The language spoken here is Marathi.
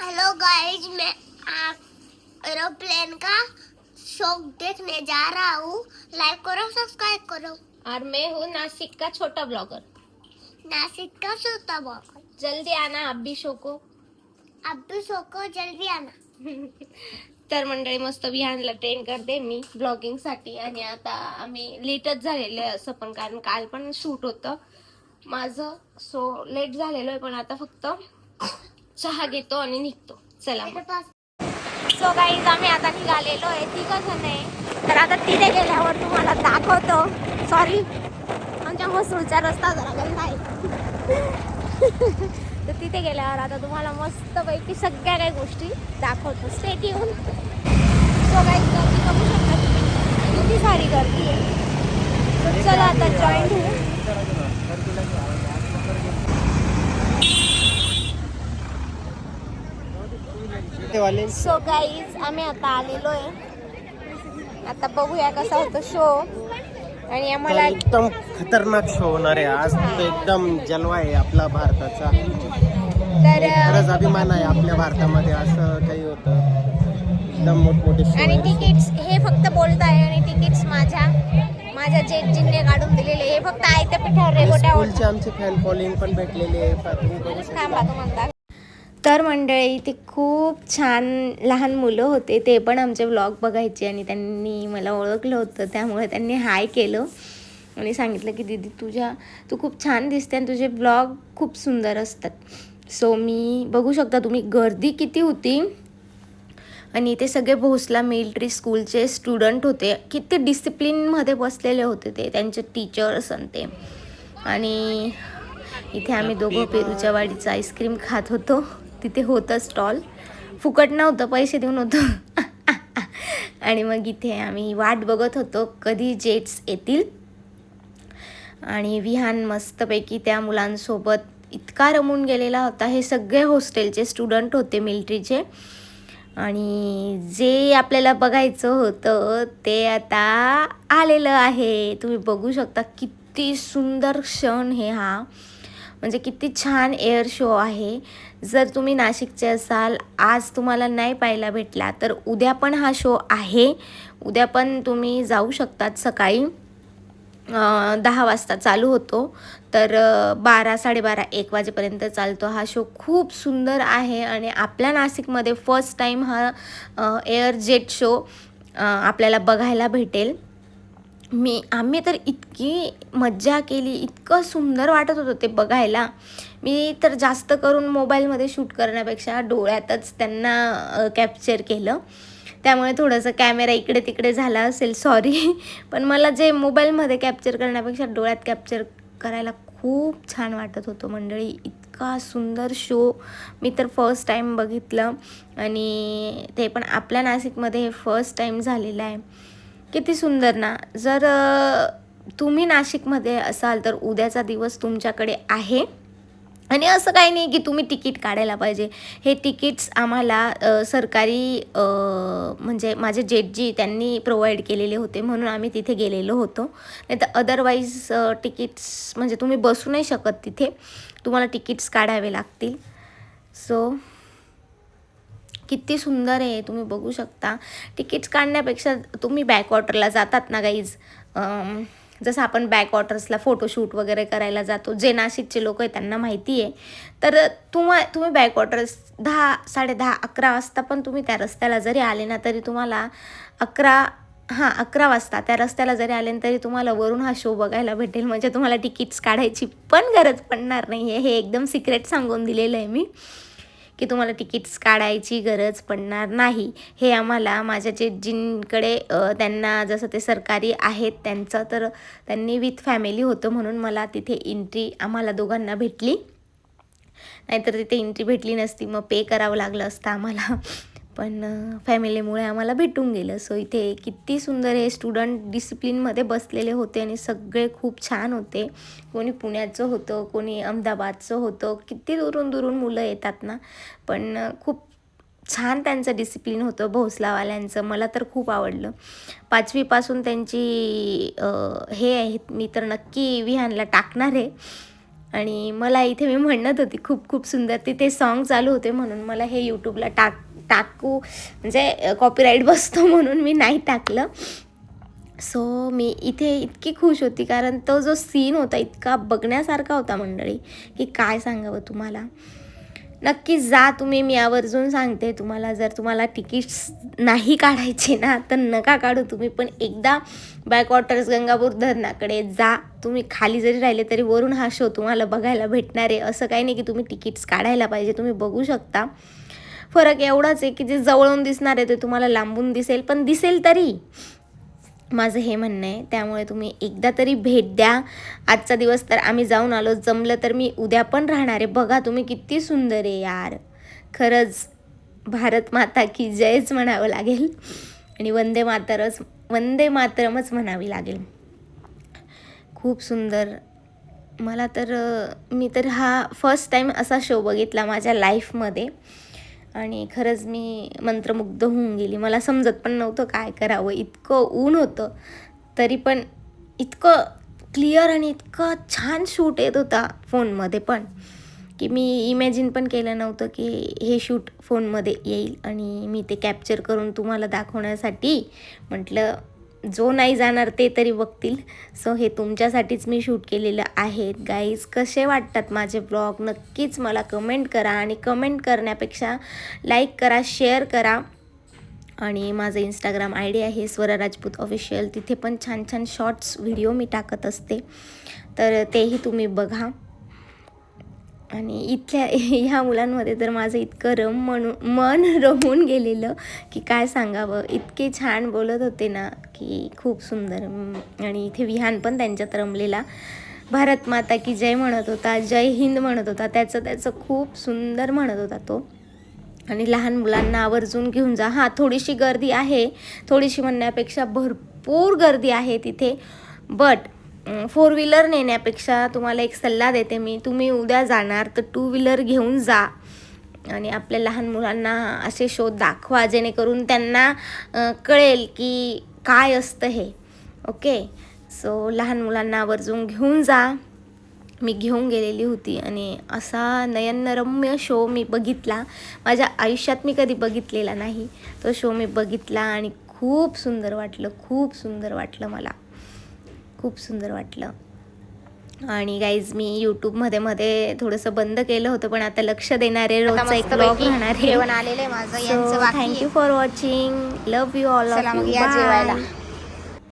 हेलो गाइस, मैं एरोप्लेन का शो देखने जा रहा हूँ। लाइक करो, सब्सक्राइब करो। और मैं हूँ नासिक का छोटा ब्लॉगर। नासिक का छोटा ब्लॉगर। जल्दी आना आप भी शो को. अब भी शो को जल्दी आना. तर मंडळी मस्त विहानला ट्रेन करते मी ब्लॉगिंग साठी. आणि आता आम्ही लेटच झालेलो आहे असं पण, कारण काल पण शूट होतं माझं, सो लेट झालेलो आहे. पण आता फक्त चहा घेतो आणि निघतो. चला सो गाईज, आम्ही आता निघालेलो आहे, तिघं जण आहे. तर आता तिथे गेल्यावर तुम्हाला दाखवतो. सॉरी, आमच्या मसूरचा रस्ता जरा काही नाही. तर तिथे गेल्यावर आता तुम्हाला मस्तपैकी सगळ्या काही गोष्टी दाखवतो. Stay tune. सो गाईज, गर्दी बघू शकता तुम्ही, किती सारी गर्दी आहे. तर चला आता जॉईन होऊ. सो गाईज, आम्ही आता आलेलो आहे. आता बघूया कसा होतो शो. आणि आम्हाला एकदम खतरनाक शो होणार आहे आज. तो एकदम जलवा आहे आपला भारताचा. तर खरंच अभिमान आहे आपल्या भारतामध्ये असं काही होतं. एकदम मोठमोठे शो आणि आहे. तिकीट्स हे फक्त बोलताय, आणि तिकीट्स माझ्या जेटजीने काढून दिलेले. हे फक्त आयत्या पिठावर रेगोट्यावर. स्कूलचे आमचे फॅन फॉलोइंग पण भेटलेले आहे. थांबा तो म्हणता. तर मंडळी, ते खूप छान लहान मुलं होते, ते पण आमचे व्लॉग बघायचे. आणि त्यांनी मला ओळखलं होतं, त्यामुळे त्यांनी हाय केलं आणि सांगितलं की दीदी तू खूप छान दिसते आणि तुझे ब्लॉग खूप सुंदर असतात. सो मी बघू शकता तुम्ही, गर्दी किती होती. आणि ते सगळे भोसला मिलिटरी स्कूलचे स्टुडंट होते. किती डिसिप्लिनमध्ये बसलेले होते ते, त्यांचे टीचर्स आणि ते. आणि इथे आम्ही दोघं पेरूच्या वाडीचं आईस्क्रीम खात होतो. तिथे होतं स्टॉल, फुकट नव्हतं, पैसे देऊन होतं. आणि मग इथे आम्ही वाट बघत होतो कधी जेट्स येतील. आणि विहान मस्तपैकी त्या मुलांसोबत इतका रमून गेलेला होता. हे सगळे हॉस्टेलचे स्टुडंट होते मिलिटरीचे. आणि जे आपल्याला बघायचं होतं ते आता आलेलं आहे. तुम्ही बघू शकता किती सुंदर क्षण हे हा. म्हणजे किती छान एअर शो आहे. जर तुम्ही नाशिकचे असाल, आज तुम्हाला नाही पाहायला भेटला, तर उद्या पण हा शो आहे. उद्या पण तुम्ही जाऊ शकतात. सकाळी 10 वाजता चालू होतो, तर 12, 12:30, 1 वाजेपर्यंत चालतो हा शो. खूप सुंदर आहे. आणि आपल्या नाशिकमध्ये फर्स्ट टाईम हा एअर जेट शो आपल्याला बघायला भेटेल. आम्ही तर इतकी मज्जा केली, इतकं सुंदर वाटत होतं ते बघायला. मी तर जास्त करून मोबाईलमध्ये शूट करण्यापेक्षा डोळ्यातच त्यांना कॅप्चर केलं. त्यामुळे थोडंसं कॅमेरा इकडे तिकडे झाला असेल, सॉरी. पण मला जे मोबाईलमध्ये कॅप्चर करण्यापेक्षा डोळ्यात कॅप्चर करायला खूप छान वाटत होतं मंडळी. इतका सुंदर शो मी तर फर्स्ट टाईम बघितलं. आणि ते पण आपल्या नाशिकमध्ये हे फर्स्ट टाईम झालेलं आहे. किती सुंदर ना. जर तुम्ही नाशिकमध्ये असाल तर उद्याचा दिवस तुमच्याकडे आहे. आणि असं काही नाही की तुम्ही तिकीट काढायला पाहिजे. हे तिकीट्स आम्हाला सरकारी म्हणजे माझे जेटजी त्यांनी प्रोव्हाइड केलेले होते, म्हणून आम्ही तिथे गेलेलो होतो. नाही तर अदरवाईज तिकीट्स म्हणजे तुम्ही बसू नाही शकत तिथे, तुम्हाला तिकीट्स काढावे लागतील. सो किती सुंदर आहे, तुम्ही बघू शकता. तिकीट्स काढण्यापेक्षा तुम्ही बॅकवॉटरला जातात ना गाईज, जसं आपण बॅकवॉटर्सला फोटोशूट वगैरे करायला जातो, जे नाशिकचे लोक आहेत त्यांना माहिती आहे. तर तुम्ही बॅकवॉटर्स 10, 10:30, 11 वाजता पण तुम्ही त्या रस्त्याला जरी आले ना, तरी तुम्हाला 11 वाजता त्या रस्त्याला जरी आले तरी तुम्हाला वरून हा शो बघायला भेटेल. म्हणजे तुम्हाला तिकीट्स काढायची पण गरज पडणार नाही आहे. हे एकदम सिक्रेट सांगून दिलेलं आहे मी, की तुम्हाला तिकीट्स काढायची गरज पडणार नाही. हे आम्हाला माझ्या जेटजींकडे त्यांना जसं ते सरकारी आहेत त्यांचं, तर त्यांनी विथ फॅमिली होतं म्हणून मला तिथे एंट्री आम्हाला दोघांना भेटली. नाहीतर तिथे एंट्री भेटली नसती, मग पे करावं लागलं असतं आम्हाला. पण फॅमिलीमुळे आम्हाला भेटून गेलं. सो इथे किती सुंदर हे स्टुडंट डिसिप्लिनमध्ये बसलेले होते आणि सगळे खूप छान होते. कोणी पुण्याचं होतं, कोणी अहमदाबादचं होतं, किती दुरून दुरून मुलं येतात ना. पण खूप छान त्यांचं डिसिप्लिन होतं भोसलावाल्यांचं. मला तर खूप आवडलं. 5वीपासून त्यांची हे आहेत. मी तर नक्की विहानला टाकणार आहे. आणि मला इथे मी म्हणत होती खूप खूप सुंदर, तिथे सॉन्ग चालू होते म्हणून मला हे यूट्यूबला टाकू म्हणजे कॉपीराईट बसतो म्हणून मी नाही टाकलं. सो मी इथे इतकी खुश होती कारण तो जो सीन होता इतका बघण्यासारखा होता मंडळी की काय सांगावं तुम्हाला. नक्की जा तुम्ही, मी आवर्जून सांगते तुम्हाला. जर तुम्हाला तिकीट्स नाही काढायचे ना तर नका काढू तुम्ही, पण एकदा बॅकवॉटर्स गंगापूर धरणाकडे जा. तुम्ही खाली जरी राहिले तरी वरून हा शो तुम्हाला बघायला भेटणार आहे. असं काही नाही की तुम्ही तिकीट्स काढायला पाहिजे, तुम्ही बघू शकता. फरक एवढाच आहे की जे जवळून दिसणार आहे ते तुम्हाला लांबून दिसेल, पण दिसेल तरी, माझं हे म्हणणं आहे. त्यामुळे तुम्ही एकदा तरी भेट द्या. आजचा दिवस तर आम्ही जाऊन आलो, जमलं तर मी उद्या पण राहणार आहे. बघा तुम्ही किती सुंदर आहे यार, खरंच भारत माता की जयच म्हणावं लागेल आणि वंदे मातरमच म्हणावी लागेल. खूप सुंदर. मला तर मी तर हा फर्स्ट टाईम असा शो बघितला माझ्या लाईफमध्ये आणि खरंच मी मंत्रमुग्ध होऊन गेली. मला समजत पण नव्हतं काय करावं. इतकं ऊन होतं तरी पण इतकं क्लिअर आणि इतकं छान शूट येत होता फोनमध्ये पण की मी इमॅजिन पण केलं नव्हतं की हे शूट फोनमध्ये येईल. आणि मी ते कॅप्चर करून तुम्हाला दाखवण्यासाठी म्हटलं जो नाही जाणार ते तरी बघतील. सो हे तुमच्यासाठीच मी शूट केलेलं आहे. गाईज कसे वाटतात माझे ब्लॉग नक्कीच मला कमेंट करा आणि कमेंट करण्यापेक्षा लाईक करा, शेअर करा. आणि माझं इंस्टाग्राम ID आहे स्वरा राजपूत ऑफिशियल, तिथे पण छान छान शॉर्ट्स व्हिडिओ मी टाकत असते, तर तेही तुम्ही बघा. आणि इथल्या ह्या मुलांमध्ये तर माझं इतकं मन रमून गेलेलं की काय सांगावं. इतके छान बोलत होते ना की खूप सुंदर. आणि इथे विहान पण त्यांच्यात रमलेला, भारत माता की जय म्हणत होता, जय हिंद म्हणत होता, त्याचं खूप सुंदर म्हणत होता तो. आणि लहान मुलांना आवर्जून घेऊन जा. हां, थोडीशी गर्दी आहे, थोडीशी म्हणण्यापेक्षा भरपूर गर्दी आहे तिथे, बट 4 व्हीलर नेण्यापेक्षा तुम्हाला एक सल्ला देते मी, तुम्ही उद्या जाणार तर 2 व्हीलर घेऊन जा आणि आपल्या लहान मुलांना असे शो दाखवा जेणेकरून त्यांना कळेल की काय असतं हे. ओके, सो लहान मुलांना आवर्जून घेऊन जा. मी घेऊन गेलेली होती आणि असा नयनरम्य शो मी बघितला. माझ्या आयुष्यात मी कधी बघितलेला नाही तो शो. मी बघितला आणि खूप सुंदर वाटलं मला, खूप सुंदर वाटलं. आणि गाईज मी यूट्यूबमध्ये थोडंसं बंद केलं होतं, पण आता लक्ष देणारे रोजचा एक ब्लॉग राहणार आहे. जेवण आलेलं आहे माझं, यांचं बाकी आहे. Thank you for watching. Love you all of चला मग यू. या जेवायला. बाय.